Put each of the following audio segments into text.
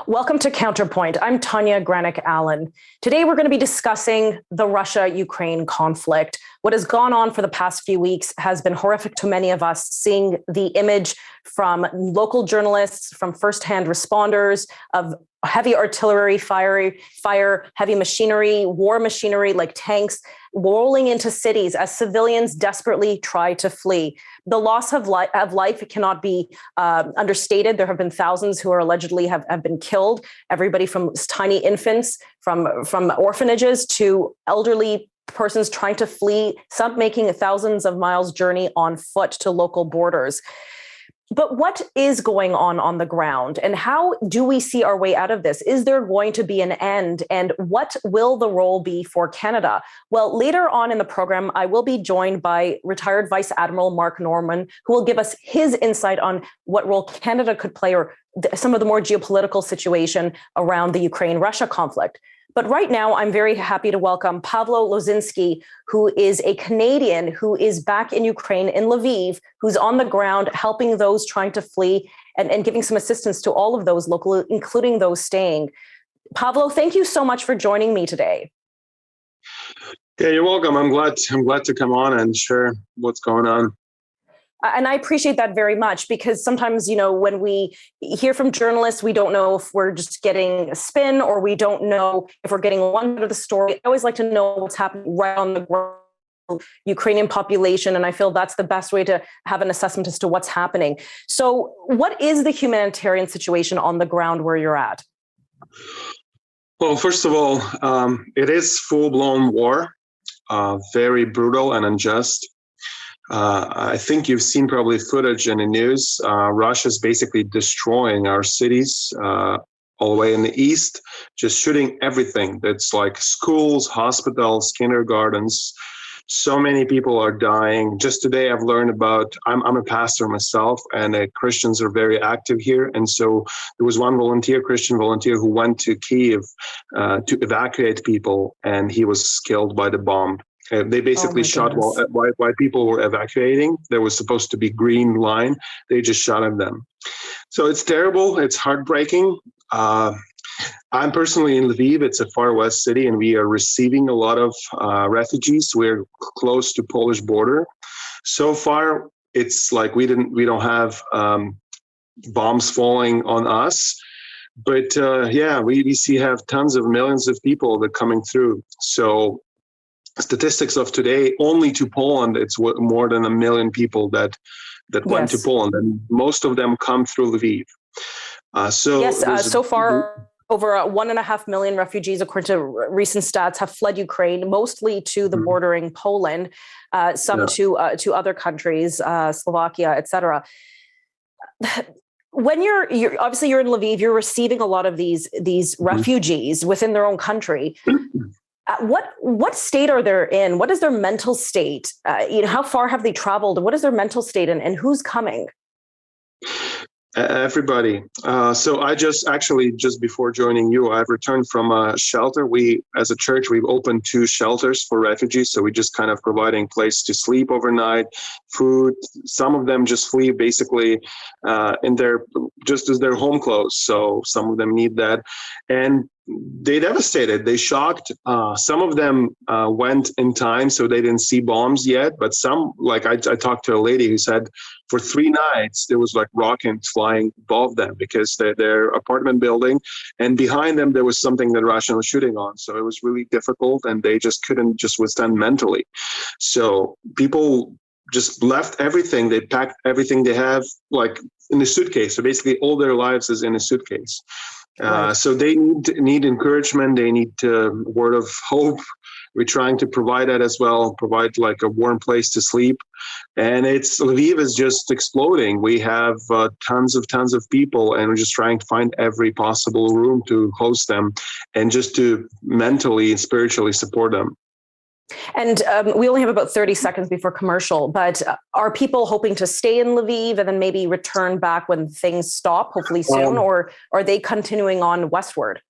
Welcome to Counterpoint. I'm Tanya Granick-Allen. Today we're going to be discussing the Russia-Ukraine conflict. What has gone on for the past few weeks has been horrific to many of us, seeing the image from local journalists, from firsthand responders of heavy artillery fire, heavy machinery, war machinery like tanks, rolling into cities as civilians desperately try to flee. The loss of life cannot be understated. There have been thousands who are allegedly have been killed, everybody from tiny infants, from orphanages to elderly persons trying to flee, some making thousands of miles journey on foot to local borders. But what is going on the ground, and how do we see our way out of this? Is there going to be an end, and what will the role be for Canada? Well, later on in the program, I will be joined by retired Vice-Admiral Mark Norman, who will give us his insight on what role Canada could play, or some of the more geopolitical situation around the Ukraine-Russia conflict. But right now, I'm very happy to welcome Pavlo Lozynsky, who is a Canadian who is back in Ukraine, in Lviv, who's on the ground helping those trying to flee and giving some assistance to all of those local, including those staying. Pavlo, thank you so much for joining me today. Yeah, you're welcome. I'm glad to come on and share what's going on. And I appreciate that very much, because sometimes, when we hear from journalists, we don't know if we're just getting a spin, or we don't know if we're getting one side of the story. I always like to know what's happening right on the ground, Ukrainian population. And I feel that's the best way to have an assessment as to what's happening. So what is the humanitarian situation on the ground where you're at? Well, first of all, it is full-blown war, very brutal and unjust. I think you've seen probably footage in the news. Russia's basically destroying our cities all the way in the east, just shooting everything. That's like schools, hospitals, kindergartens. So many people are dying. Just today I've learned about, I'm a pastor myself, and Christians are very active here. And so there was one Christian volunteer who went to Kyiv to evacuate people, and he was killed by the bomb. They basically shot while people were evacuating. There was supposed to be green line. They just shot at them. So it's terrible. It's heartbreaking. I'm personally in Lviv. It's a far west city, and we are receiving a lot of refugees. We're close to Polish border. So far, it's like we don't have bombs falling on us. But we have tons of millions of people that are coming through. So statistics of today, only to Poland, it's more than 1 million people that went to Poland, and most of them come through Lviv. So far, over 1.5 million refugees, according to recent stats, have fled Ukraine, mostly to the bordering Poland, some to other countries, Slovakia, etc. When you're obviously you're in Lviv, you're receiving a lot of these refugees within their own country. What state are they in? What is their mental state? How far have they traveled? What is their mental state, and who's coming? Everybody. So I just before joining you, I've returned from a shelter. We, as a church, we've opened 2 shelters for refugees. So we just kind of providing place to sleep overnight, food. Some of them just flee basically in their home clothes. So some of them need that. And they devastated, they shocked. Some of them went in time, so they didn't see bombs yet. But some, like I talked to a lady who said for 3 nights, there was like rockets flying above them because their apartment building, and behind them, there was something that Russia was shooting on. So it was really difficult, and they just couldn't just withstand mentally. So people just left everything. They packed everything they have like in a suitcase. So basically all their lives is in a suitcase. Right. So they need encouragement. They need a word of hope. We're trying to provide that as well, provide like a warm place to sleep. And Lviv is just exploding. We have tons of people, and we're just trying to find every possible room to host them and just to mentally and spiritually support them. And we only have about 30 seconds before commercial, but are people hoping to stay in Lviv and then maybe return back when things stop, hopefully soon, or are they continuing on westward?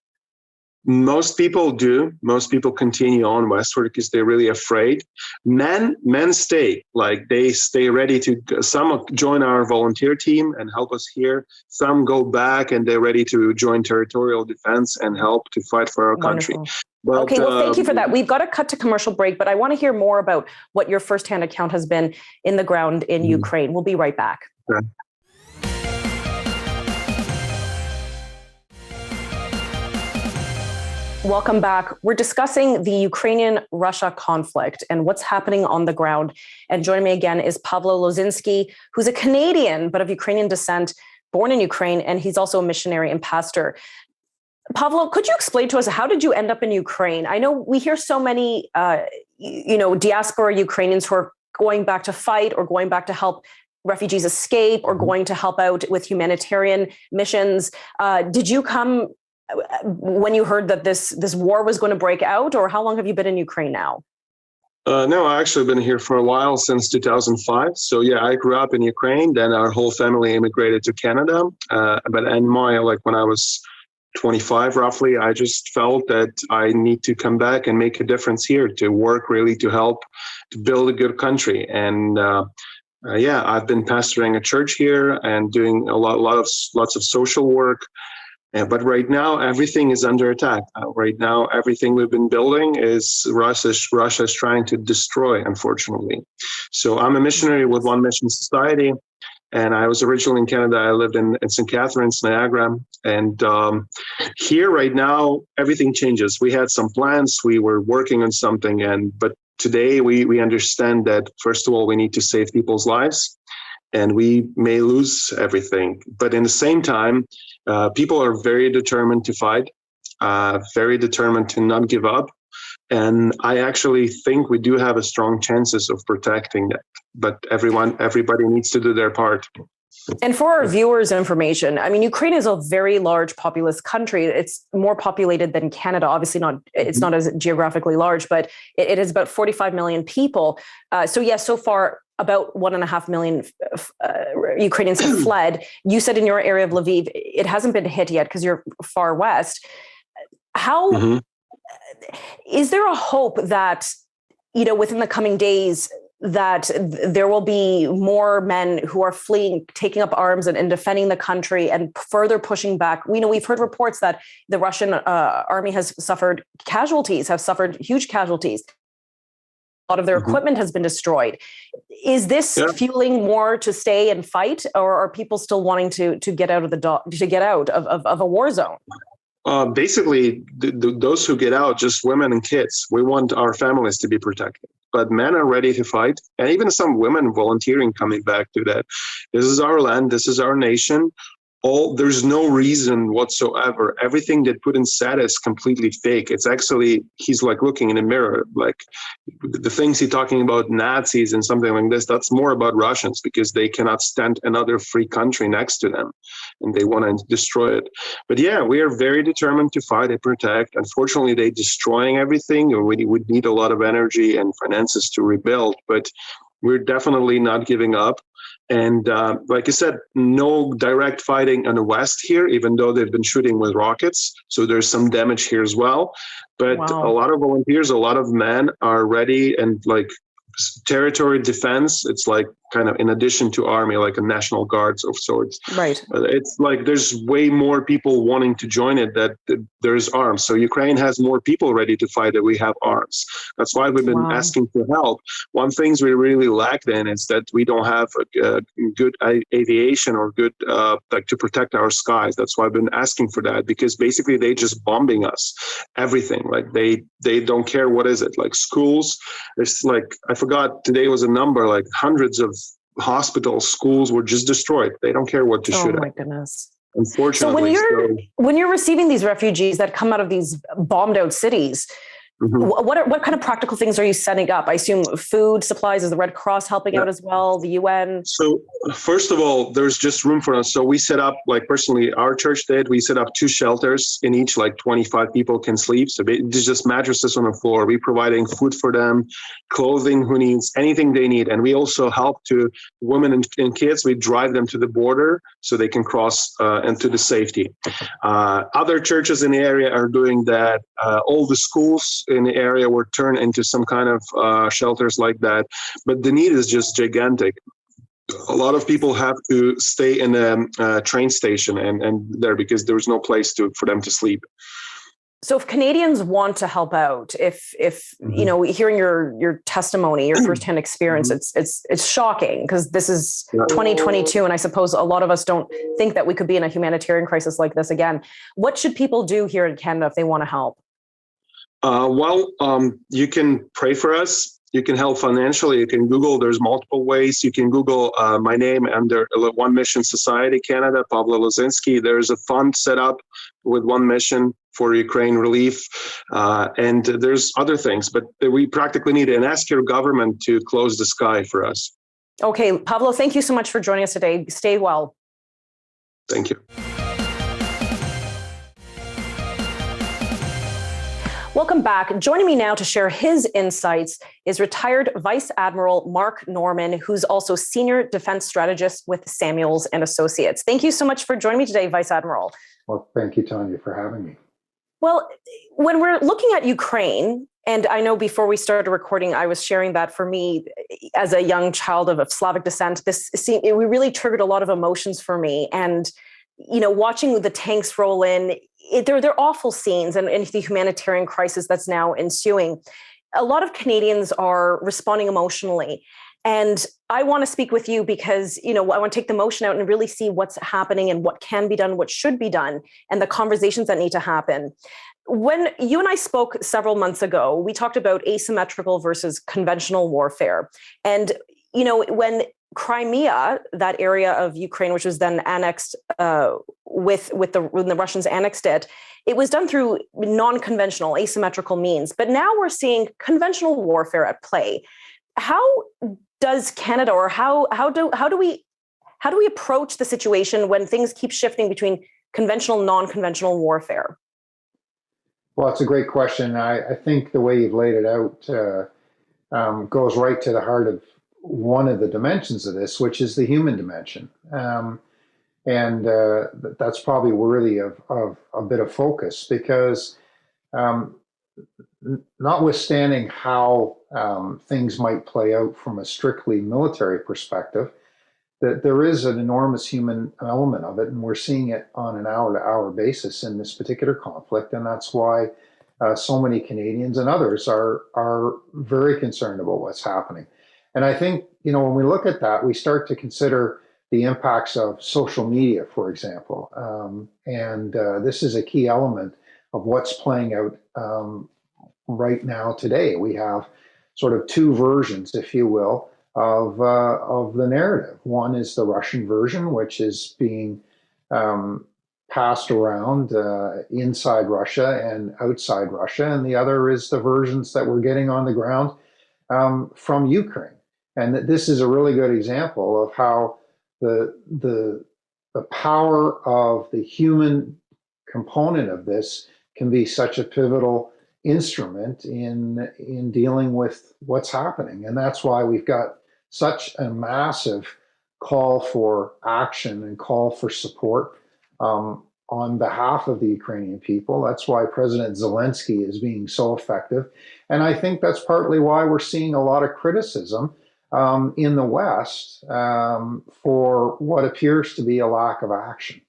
Most people do. Most people continue on westward because they're really afraid. Men stay. Like they stay ready to. Some join our volunteer team and help us here. Some go back and they're ready to join territorial defense and help to fight for our country. But, okay, well, thank you for that. We've got to cut to commercial break, but I want to hear more about what your firsthand account has been in the ground in Ukraine. We'll be right back. Okay. Welcome back. We're discussing the Ukrainian-Russia conflict and what's happening on the ground. And joining me again is Pavlo Lozynsky, who's a Canadian, but of Ukrainian descent, born in Ukraine, and he's also a missionary and pastor. Pavlo, could you explain to us, how did you end up in Ukraine? I know we hear so many, diaspora Ukrainians who are going back to fight or going back to help refugees escape or going to help out with humanitarian missions. Did you come when you heard that this war was going to break out, or how long have you been in Ukraine now? No, I've actually been here for a while, since 2005. So yeah, I grew up in Ukraine. Then our whole family immigrated to Canada. When I was 25 roughly, I just felt that I need to come back and make a difference here, to work really to help to build a good country. And I've been pastoring a church here and doing lots of social work. But right now, everything is under attack. Right now, everything we've been building is Russia's trying to destroy, unfortunately. So I'm a missionary with One Mission Society, and I was originally in Canada. I lived in St. Catharines, Niagara. And here right now, everything changes. We had some plans. We were working on something, but today we understand that, first of all, we need to save people's lives. And we may lose everything. But in the same time, people are very determined to fight, very determined to not give up. And I actually think we do have a strong chances of protecting that. But everybody needs to do their part. And for our viewers' information, I mean, Ukraine is a very large populous country. It's more populated than Canada. Obviously, it's not as geographically large, but it is about 45 million people. So far, about 1.5 million Ukrainians have fled. You said in your area of Lviv, it hasn't been hit yet because you're far west. How is there a hope that, within the coming days, that there will be more men who are fleeing, taking up arms and defending the country and further pushing back? We've heard reports that the Russian army has suffered huge casualties. A lot of their equipment has been destroyed. Is this fueling more to stay and fight, or are people still wanting to get out of a war zone? Basically, those who get out, just women and kids. We want our families to be protected. But men are ready to fight, and even some women volunteering coming back to that. This is our land. This is our nation. There's no reason whatsoever. Everything that Putin said is completely fake. It's actually, he's like looking in a mirror, like the things he's talking about Nazis and something like this, that's more about Russians, because they cannot stand another free country next to them and they want to destroy it. But yeah, we are very determined to fight and protect. Unfortunately, they're destroying everything, and we would need a lot of energy and finances to rebuild, but we're definitely not giving up. And like I said, no direct fighting on the west here, even though they've been shooting with rockets. So there's some damage here as well. But a lot of volunteers, a lot of men are ready, and like territory defense, it's like kind of in addition to army, like a national guards of sorts. Right. It's like there's way more people wanting to join it that there's arms. So Ukraine has more people ready to fight than we have arms. That's why we've been asking for help. One thing we really lack then is that we don't have a good aviation or good to protect our skies. That's why I've been asking for that, because basically they just bombing us, everything. Like they don't care what is it, like schools. It's like, I forgot today was a number, like hundreds of hospitals, schools were just destroyed. They don't care what to shoot at. Oh my goodness. Unfortunately. So when you're receiving these refugees that come out of these bombed out cities, Mhm. What kind of practical things are you setting up? I assume food supplies. Is the Red Cross helping out as well? The UN? So first of all, there's just room for us. So we set up, like personally, our church did, we set up 2 shelters in each, like 25 people can sleep. So it's just mattresses on the floor. We're providing food for them, clothing who needs, anything they need. And we also help to women and kids. We drive them to the border so they can cross into the safety. Other churches in the area are doing that. All the schools in the area were turned into some kind of shelters like that. But the need is just gigantic. A lot of people have to stay in a train station and there because there's no place for them to sleep. So if Canadians want to help out, if you know, hearing your testimony, your firsthand experience, it's shocking because this is 2022, and I suppose a lot of us don't think that we could be in a humanitarian crisis like this again. What should people do here in Canada if they want to help? You can pray for us. You can help financially. You can Google. There's multiple ways. You can Google my name under One Mission Society Canada, Pavlo Lozynsky. There's a fund set up with One Mission for Ukraine relief. And there's other things, but we practically need it. And ask your government to close the sky for us. Okay, Pavlo, thank you so much for joining us today. Stay well. Thank you. Welcome back. Joining me now to share his insights is retired Vice-Admiral Mark Norman, who's also Senior Defense Strategist with Samuels and Associates. Thank you so much for joining me today, Vice-Admiral. Well, thank you, Tanya, for having me. Well, when we're looking at Ukraine, and I know before we started recording, I was sharing that for me as a young child of Slavic descent, it really triggered a lot of emotions for me. And, you know, watching the tanks roll in, they're awful scenes, and the humanitarian crisis that's now ensuing. A lot of Canadians are responding emotionally. And I want to speak with you because, you know, I want to take the emotion out and really see what's happening and what can be done, what should be done, and the conversations that need to happen. When you and I spoke several months ago, we talked about asymmetrical versus conventional warfare. And, you know, when Crimea, that area of Ukraine, which was then annexed when the Russians annexed it, it was done through non-conventional, asymmetrical means. But now we're seeing conventional warfare at play. How does Canada, or how do we approach the situation when things keep shifting between conventional, non-conventional warfare? Well, it's a great question. I think the way you've laid it out goes right to the heart of one of the dimensions of this, which is the human dimension. And that's probably worthy of a bit of focus because notwithstanding how things might play out from a strictly military perspective, that there is an enormous human element of it, and we're seeing it on an hour-to-hour basis in this particular conflict, and that's why so many Canadians and others are very concerned about what's happening. And I think, you know, when we look at that, we start to consider the impacts of social media, for example, and this is a key element of what's playing out right now today. We have sort of 2 versions, if you will, of the narrative. One is the Russian version, which is being passed around inside Russia and outside Russia, and the other is the versions that we're getting on the ground from Ukraine. And that this is a really good example of how the power of the human component of this can be such a pivotal instrument in dealing with what's happening. And that's why we've got such a massive call for action and call for support on behalf of the Ukrainian people. That's why President Zelensky is being so effective. And I think that's partly why we're seeing a lot of criticism in the West for what appears to be a lack of action.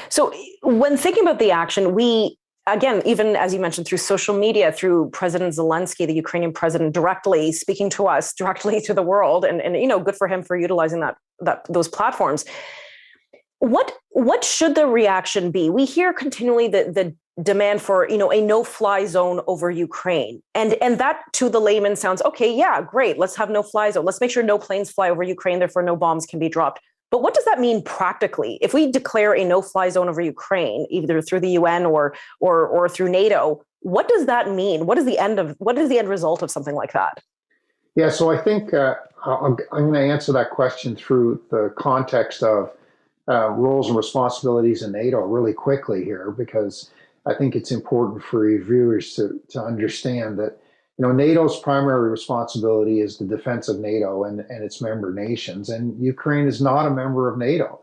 So when thinking about the action, we, again, even as you mentioned, through social media, through President Zelensky, the Ukrainian president, directly speaking to us, directly to the world, and you know, good for him for utilizing those platforms. What should the reaction be? We hear continually the demand for, you know, a no-fly zone over Ukraine, and that to the layman sounds okay. Yeah, great. Let's have no-fly zone. Let's make sure no planes fly over Ukraine. Therefore, no bombs can be dropped. But what does that mean practically? If we declare a no-fly zone over Ukraine, either through the UN or through NATO, What does that mean? What is the end result of something like that? Yeah, so I think I'm going to answer that question through the context of roles and responsibilities in NATO really quickly here, because I think it's important for your viewers to understand that NATO's primary responsibility is the defense of NATO and its member nations, and Ukraine is not a member of NATO.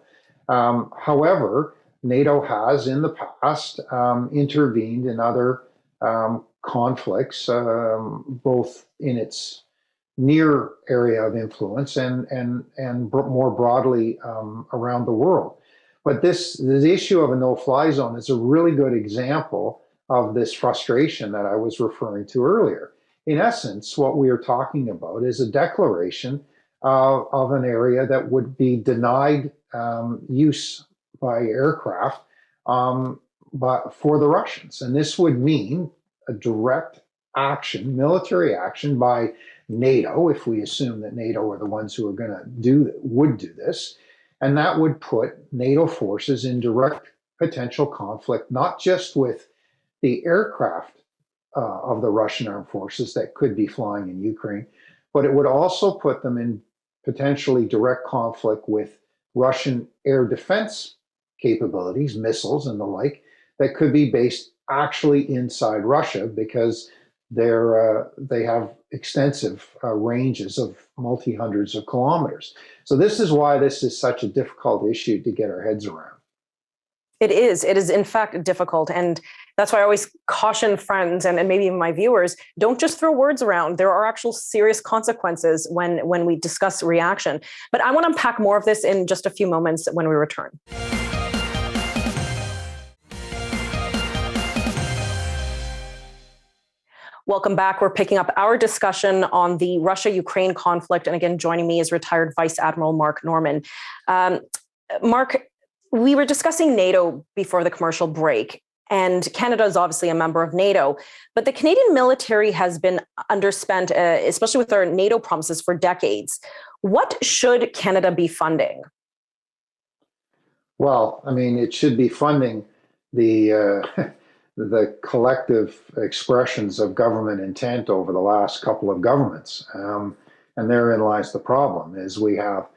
However, NATO has in the past intervened in other conflicts, both in its near area of influence and more broadly around the world. But the issue of a no-fly zone is a really good example of this frustration that I was referring to earlier. In essence, what we are talking about is a declaration of an area that would be denied use by aircraft but for the Russians. And this would mean a direct action, military action by NATO, if we assume that NATO are the ones who are would do this, and that would put NATO forces in direct potential conflict, not just with the aircraft of the Russian armed forces that could be flying in Ukraine, but it would also put them in potentially direct conflict with Russian air defense capabilities, missiles and the like, that could be based actually inside Russia, because they have extensive ranges of multi-hundreds of kilometers. So this is why this is such a difficult issue to get our heads around. It is in fact difficult. And that's why I always caution friends and maybe even my viewers, don't just throw words around. There are actual serious consequences when we discuss reaction. But I want to unpack more of this in just a few moments when we return. Welcome back. We're picking up our discussion on the Russia-Ukraine conflict. And again, joining me is retired Vice-Admiral Mark Norman. Mark, we were discussing NATO before the commercial break, and Canada is obviously a member of NATO, but the Canadian military has been underspent, especially with our NATO promises, for decades. What should Canada be funding? Well, I mean, it should be funding the the collective expressions of government intent over the last couple of governments. And therein lies the problem, is we have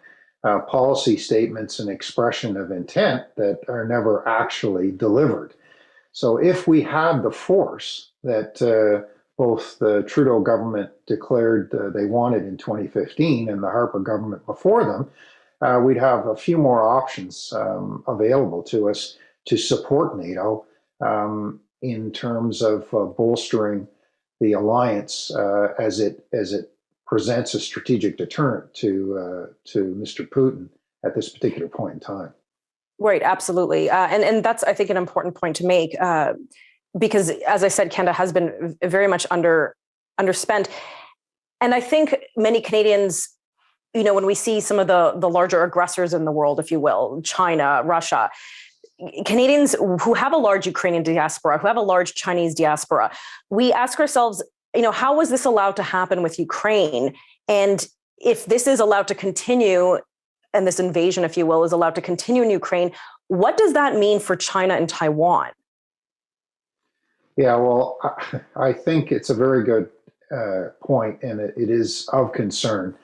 policy statements and expression of intent that are never actually delivered. So if we had the force that both the Trudeau government declared they wanted in 2015 and the Harper government before them, we'd have a few more options available to us to support NATO in terms of bolstering the alliance as it presents a strategic deterrent to Mr. Putin at this particular point in time. Right, absolutely, and that's, I think, an important point to make, because, as I said, Canada has been very much underspent, and I think many Canadians, when we see some of the larger aggressors in the world, if you will, China, Russia, Canadians who have a large Ukrainian diaspora, who have a large Chinese diaspora, we ask ourselves, how was this allowed to happen with Ukraine? And if this is allowed to continue, and this invasion, if you will, is allowed to continue in Ukraine, what does that mean for China and Taiwan? Yeah, well, I think it's a very good point, and it is of concern.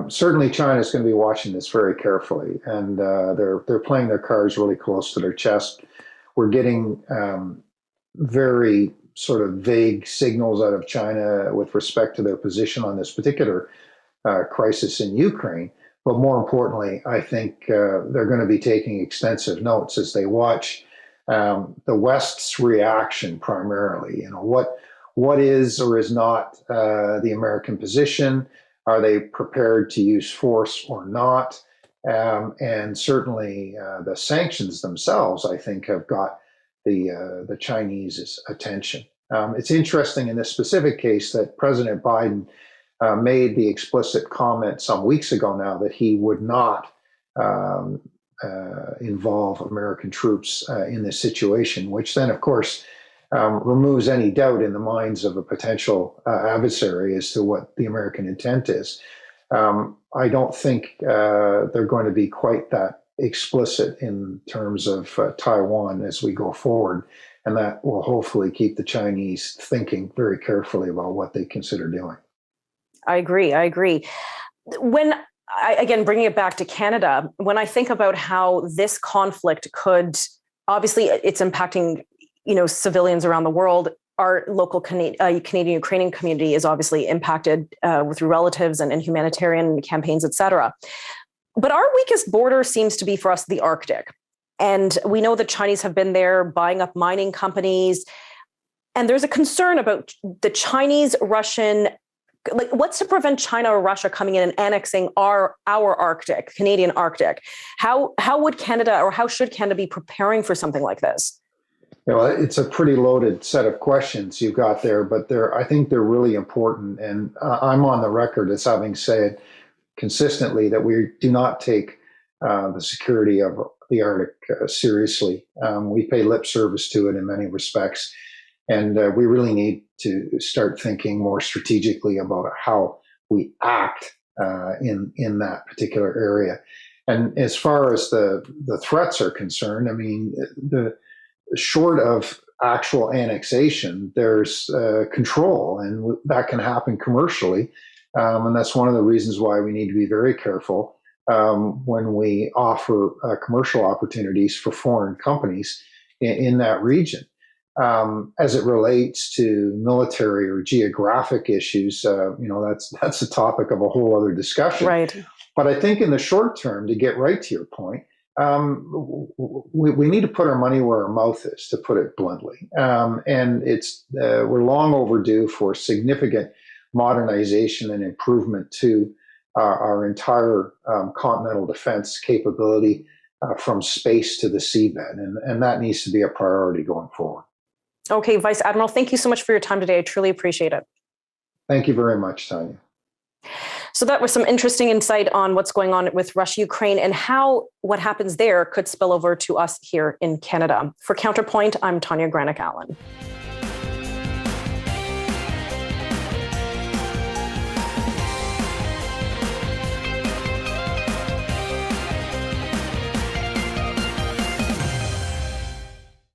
Certainly, China is going to be watching this very carefully, and they're playing their cards really close to their chest. We're getting very sort of vague signals out of China with respect to their position on this particular crisis in Ukraine. But more importantly, I think they're going to be taking extensive notes as they watch the West's reaction primarily. What is or is not the American position? Are they prepared to use force or not? And certainly the sanctions themselves, I think, have got the Chinese attention. It's interesting in this specific case that President Biden made the explicit comment some weeks ago now that he would not involve American troops in this situation, which then, of course, removes any doubt in the minds of a potential adversary as to what the American intent is. I don't think they're going to be quite that explicit in terms of Taiwan as we go forward. And that will hopefully keep the Chinese thinking very carefully about what they consider doing. I agree. Again, bringing it back to Canada, when I think about how this conflict could, obviously it's impacting, civilians around the world. Our local Canadian-Ukrainian community is obviously impacted through relatives and humanitarian campaigns, et cetera. But our weakest border seems to be for us the Arctic. And we know the Chinese have been there buying up mining companies. And there's a concern about the Chinese-Russian, what's to prevent China or Russia coming in and annexing our Arctic, Canadian Arctic? How would Canada, or how should Canada be preparing for something like this? It's a pretty loaded set of questions you've got there, but I think they're really important. And I'm on the record as having said consistently that we do not take the security of the Arctic seriously. We pay lip service to it in many respects. And we really need to start thinking more strategically about how we act in that particular area. And as far as the threats are concerned, I mean, the short of actual annexation, there's control, and that can happen commercially. And that's one of the reasons why we need to be very careful when we offer commercial opportunities for foreign companies in that region. As it relates to military or geographic issues, that's a topic of a whole other discussion. Right. But I think in the short term, to get right to your point, we need to put our money where our mouth is, to put it bluntly. And we're long overdue for significant modernization and improvement to our entire continental defense capability from space to the seabed. And that needs to be a priority going forward. Okay, Vice-Admiral, thank you so much for your time today. I truly appreciate it. Thank you very much, Tanya. So that was some interesting insight on what's going on with Russia, Ukraine, and how what happens there could spill over to us here in Canada. For Counterpoint, I'm Tanya Granick-Allen.